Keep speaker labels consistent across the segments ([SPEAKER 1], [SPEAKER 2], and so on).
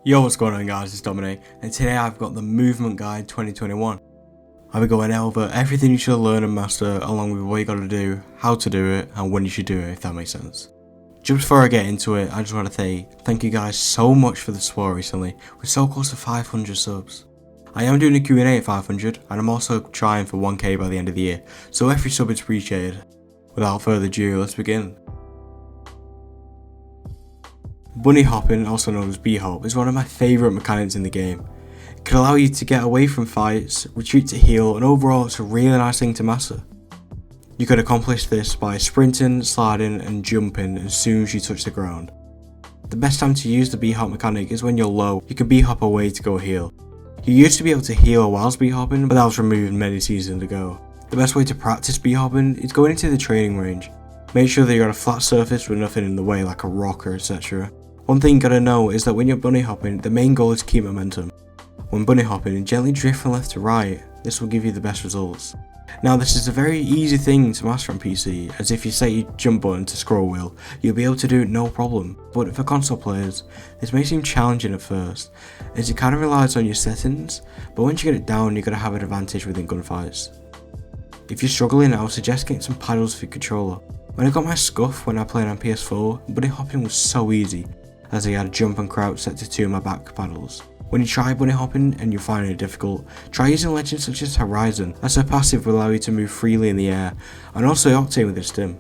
[SPEAKER 1] Yo, what's going on guys, it's Dominic, and today I've got the Movement Guide 2021. I'll be going over everything you should learn and master, along with what you gotta do, how to do it, and when you should do it, if that makes sense. Just before I get into it, I just want to say thank you guys so much for the support recently. We're so close to 500 subs. I am doing a Q&A at 500, and I'm also trying for 1k by the end of the year, so every sub is appreciated. Without further ado, let's begin. Bunny hopping, also known as B-hop, is one of my favourite mechanics in the game. It can allow you to get away from fights, retreat to heal, and overall it's a really nice thing to master. You can accomplish this by sprinting, sliding and jumping as soon as you touch the ground. The best time to use the B-hop mechanic is when you're low. You can B-hop away to go heal. You used to be able to heal whilst B-hopping, but that was removed many seasons ago. The best way to practice B-hopping is going into the training range. Make sure that you're on a flat surface with nothing in the way like a rock or etc. One thing you gotta know is that when you're bunny hopping, the main goal is to keep momentum. When bunny hopping, gently drift from left to right. This will give you the best results. Now this is a very easy thing to master on PC, as if you set your jump button to scroll wheel, you'll be able to do it no problem. But for console players, this may seem challenging at first, as it kind of relies on your settings, but once you get it down, you're gonna have an advantage within gunfights. If you're struggling, I would suggest getting some paddles for your controller. When I got my scuff when I played on PS4, bunny hopping was so easy, as I had jump and crouch set to 2 of my back paddles. When you try bunny hopping and you're finding it difficult, try using legends such as Horizon, as their passive will allow you to move freely in the air, and also Octane with its stim.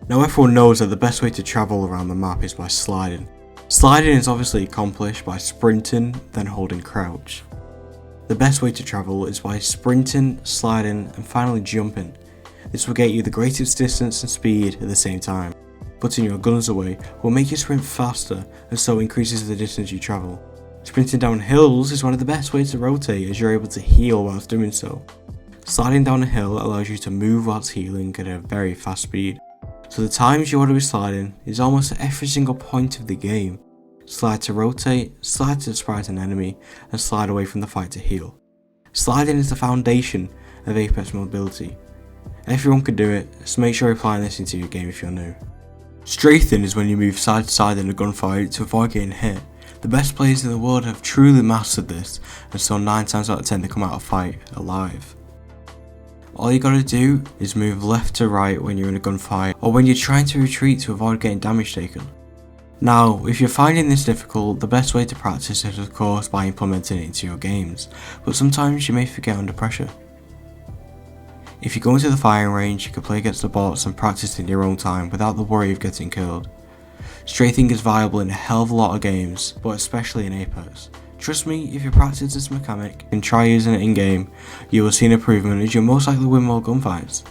[SPEAKER 1] Now everyone knows that the best way to travel around the map is by sliding. Sliding is obviously accomplished by sprinting, then holding crouch. The best way to travel is by sprinting, sliding, and finally jumping. This will get you the greatest distance and speed at the same time. Putting your guns away will make you sprint faster, and so increases the distance you travel. Sprinting down hills is one of the best ways to rotate, as you're able to heal whilst doing so. Sliding down a hill allows you to move whilst healing at a very fast speed. So the times you want to be sliding is almost at every single point of the game. Slide to rotate, slide to surprise an enemy, and slide away from the fight to heal. Sliding is the foundation of Apex mobility. Everyone can do it, so make sure you're applying this into your game if you're new. Strafing is when you move side to side in a gunfight to avoid getting hit. The best players in the world have truly mastered this, and so 9 times out of 10 they come out of fight alive. All you gotta do is move left to right when you're in a gunfight, or when you're trying to retreat to avoid getting damage taken. Now, if you're finding this difficult, the best way to practice is of course by implementing it into your games, but sometimes you may forget under pressure. If you go into the firing range, you can play against the bots and practice in your own time without the worry of getting killed. Strafing is viable in a hell of a lot of games, but especially in Apex. Trust me, if you practice this mechanic and try using it in game, you will see an improvement, as you'll most likely win more gunfights.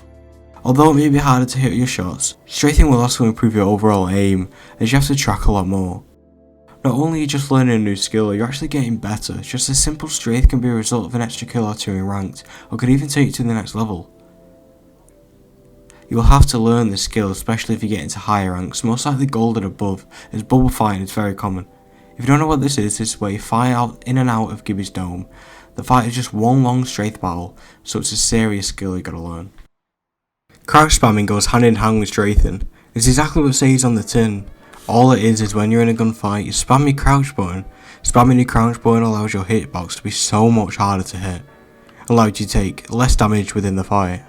[SPEAKER 1] Although it may be harder to hit your shots, strafing will also improve your overall aim, as you have to track a lot more. Not only are you just learning a new skill, you're actually getting better. Just a simple strafe can be a result of an extra kill or 2 in ranked, or could even take you to the next level. You will have to learn this skill, especially if you get into higher ranks, most likely gold and above, as bubble fighting is very common. If you don't know what this is where you fight out in and out of Gibby's dome. The fight is just one long strafe battle, so it's a serious skill you gotta learn. Crouch spamming goes hand in hand with strafing. It's exactly what it says on the tin. All it is when you're in a gunfight, you spam your crouch button. Spamming your crouch button allows your hitbox to be so much harder to hit, allows you to take less damage within the fight.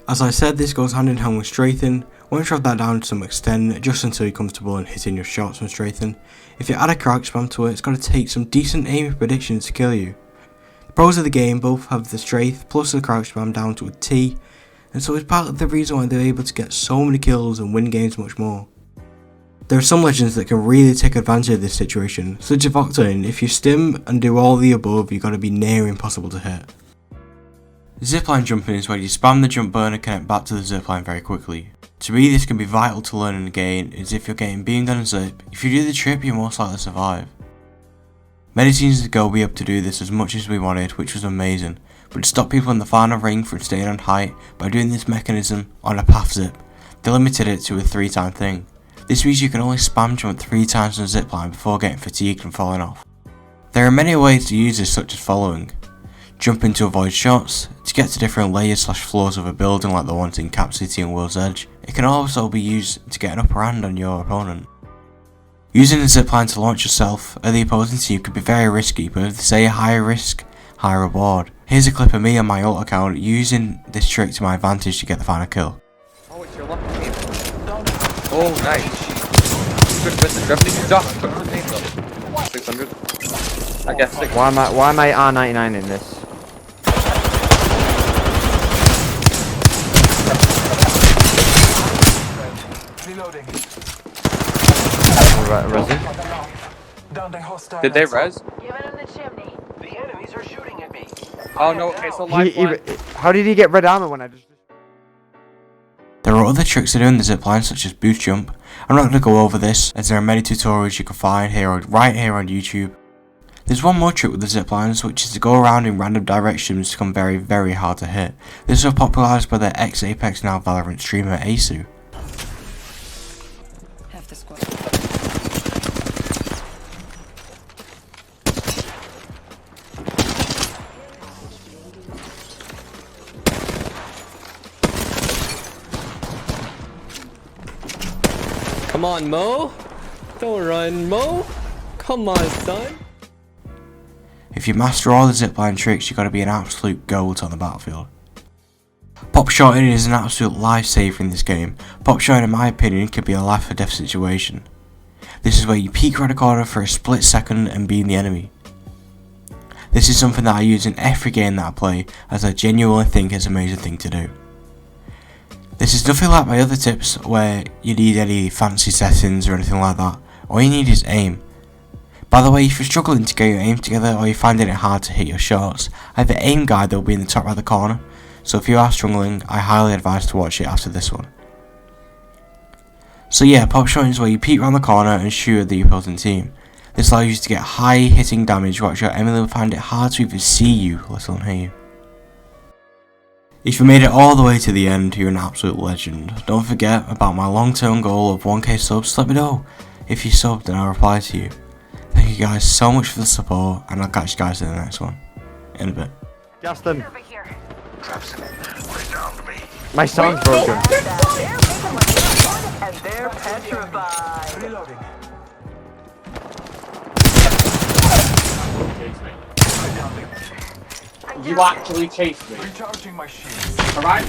[SPEAKER 1] As I said, this goes hand in hand with strafing. Once you have that down to some extent, just until you're comfortable in hitting your shots from strafing. If you add a crouch spam to it, it's got to take some decent aiming predictions to kill you. The pros of the game both have the strafe plus the crouch spam down to a T, and so it's part of the reason why they're able to get so many kills and win games much more. There are some legends that can really take advantage of this situation, such as Octane. If you stim and do all the above, you've got to be near impossible to hit. Zipline jumping is where you spam the jump button and connect back to the zipline very quickly. To me, this can be vital to learning the game, as if you're getting beamed on a zip, if you do the trip you're most likely to survive. Many seasons ago we were able to do this as much as we wanted, which was amazing, but to stop people in the final ring from staying on height by doing this mechanism on a path zip, they limited it to a 3-time thing. This means you can only spam jump 3 times on a zipline before getting fatigued and falling off. There are many ways to use this, such as following. Jumping to avoid shots, to get to different layers / floors of a building like the ones in Cap City and World's Edge. It can also be used to get an upper hand on your opponent. Using the zipline to launch yourself at the opposing team could be very risky, but if they say higher risk, higher reward. Here's a clip of me on my ult account using this trick to my advantage to get the final kill.
[SPEAKER 2] Oh, it's your lucky team. Oh, nice. Quick with the revenue drop. Quick with the name though. 600. I guess 600.
[SPEAKER 3] Why am I R99 in this?
[SPEAKER 4] Reloading.
[SPEAKER 2] Did they res?
[SPEAKER 5] Give it in the chimney.
[SPEAKER 4] The enemies are shooting at me.
[SPEAKER 2] Oh no, okay, so lifeline.
[SPEAKER 3] How did he get red armor when I just...
[SPEAKER 1] There are other tricks to doing the zipline such as boost jump. I'm not going to go over this as there are many tutorials you can find right here on YouTube. There's one more trick with the ziplines, which is to go around in random directions to become very, very hard to hit. This was popularised by the ex-Apex now Valorant streamer Asu.
[SPEAKER 5] Half the squad.
[SPEAKER 6] Come on, Mo. Don't run, Mo. Come on, son.
[SPEAKER 1] If you master all the zipline tricks, you've got to be an absolute goat on the battlefield. Pop shotting is an absolute lifesaver in this game. Pop shotting, in my opinion, can be a life or death situation. This is where you peek around a corner for a split second and beam the enemy. This is something that I use in every game that I play, as I genuinely think it's an amazing thing to do. This is nothing like my other tips where you need any fancy settings or anything like that. All you need is aim. By the way, if you're struggling to get your aim together or you're finding it hard to hit your shots, I have an aim guide that will be in the top right of the corner, so if you are struggling, I highly advise to watch it after this one. So yeah, pop shotting is where you peek around the corner and shoot at the opposing team. This allows you to get high hitting damage while your enemy will find it hard to even see you, let alone hear you. If you made it all the way to the end, you're an absolute legend. Don't forget about my long term goal of 1k subs, let me know. If you subbed, then I'll reply to you. Thank you guys so much for the support, and I'll catch you guys in the next one. In a bit.
[SPEAKER 3] Justin,
[SPEAKER 5] Over here.
[SPEAKER 3] my sound's broken.
[SPEAKER 4] And they're petrified. Reloading.
[SPEAKER 7] You actually chased me.
[SPEAKER 4] Recharging my shields.
[SPEAKER 7] Alright?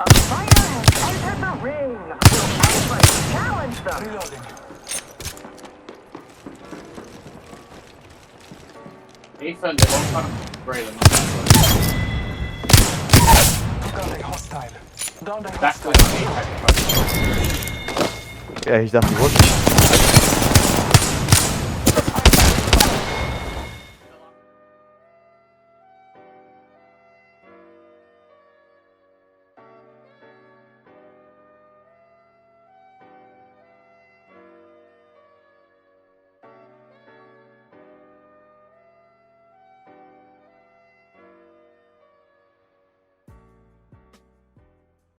[SPEAKER 5] A fire has entered the ring. Will anybody challenge them?
[SPEAKER 4] Reloading.
[SPEAKER 7] Ethan, they won't kind of spray them.
[SPEAKER 4] Got a hostile. Down the
[SPEAKER 7] That's
[SPEAKER 4] hostile.
[SPEAKER 7] what I need.
[SPEAKER 3] Yeah, he's definitely watching.